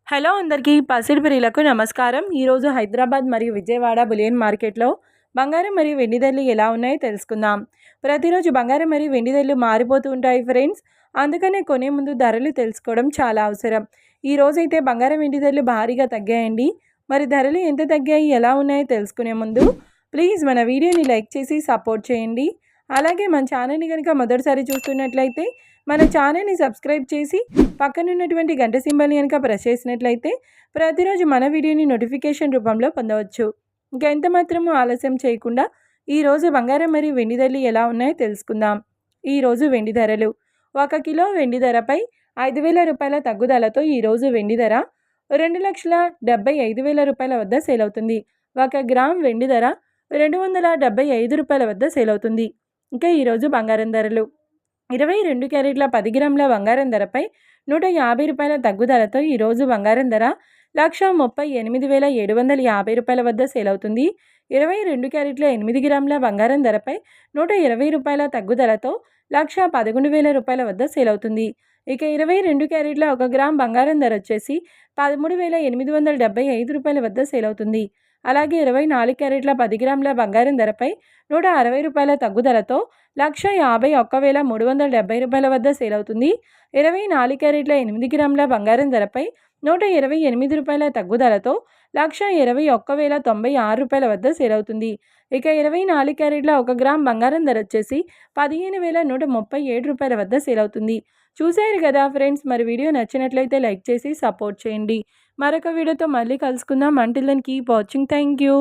Hello అందరికీ పసిడిపిరిలకు నమస్కారం. ఈరోజు హైదరాబాద్ మరియు విజయవాడ బులియన్ మార్కెట్లో బంగారం మరియు వెండి ధరలు ఎలా ఉన్నాయో తెలుసుకుందాం. ప్రతిరోజు బంగారం మరియు వెండి ధరలు మారిపోతూ ఉంటాయి ఫ్రెండ్స్. అందుకనే కొనే ముందు ధరలు తెలుసుకోవడం చాలా అవసరం. ఈ రోజైతే బంగారం వెండి ధరలు భారీగా తగ్గాయండి. మరి ధరలు ఎంత తగ్గాయి, ఎలా ఉన్నాయో తెలుసుకునే ముందు ప్లీజ్ మన వీడియోని లైక్ చేసి సపోర్ట్ చేయండి. అలాగే మన ఛానల్ని కనుక మొదటిసారి చూస్తున్నట్లయితే మన ఛానల్ని సబ్స్క్రైబ్ చేసి పక్కనున్నటువంటి గంట సింబల్ని కనుక ప్రెస్ చేసినట్లయితే ప్రతిరోజు మన వీడియోని నోటిఫికేషన్ రూపంలో పొందవచ్చు. ఇంకా ఎంత మాత్రము ఆలస్యం చేయకుండా ఈరోజు బంగారం మరియు వెండి ధరలు ఎలా ఉన్నాయో తెలుసుకుందాం. ఈరోజు వెండి ధరలు: 1 కిలో వెండి ధరపై 5,000 రూపాయల తగ్గుదలతో ఈరోజు వెండి ధర 2,75,000 రూపాయల వద్ద సేల్ అవుతుంది. 1 గ్రామ్ వెండి ధర 275 రూపాయల వద్ద సేల్ అవుతుంది. ఇంకా ఈరోజు బంగారం ధరలు: 22 క్యారెట్ల 10 గ్రాముల బంగారం ధరపై 150 రూపాయల తగ్గుదలతో ఈరోజు బంగారం ధర 1,38,750 రూపాయల వద్ద సేల్ అవుతుంది. 22 క్యారెట్ల 8 గ్రాముల బంగారం ధరపై 120 రూపాయల తగ్గుదలతో 1,11,000 రూపాయల వద్ద సేల్ అవుతుంది. ఇక 22 క్యారెట్ల 1 గ్రామ్ బంగారం ధర వచ్చేసి 13,875 రూపాయల వద్ద సేల్ అవుతుంది. అలాగే 24 క్యారెట్ల 10 గ్రాముల బంగారం ధరపై 160 రూపాయల తగ్గుదలతో 1,51,370 రూపాయల వద్ద సేల్ అవుతుంది. 24 క్యారెట్ల 8 గ్రాముల బంగారం ధరపై 128 రూపాయల తగ్గుదలతో 1,21,096 రూపాయల వద్ద సేల్ అవుతుంది. ఇక 24 క్యారెట్ల 1 గ్రామ్ బంగారం ధర వచ్చేసి 15,137 రూపాయల వద్ద సేల్ అవుతుంది. చూశారు కదా ఫ్రెండ్స్, మరి వీడియో నచ్చినట్లయితే లైక్ చేసి సపోర్ట్ చేయండి. మరొక వీడియోతో మళ్ళీ కలుసుకుందాం. Until then keep watching. Thank you.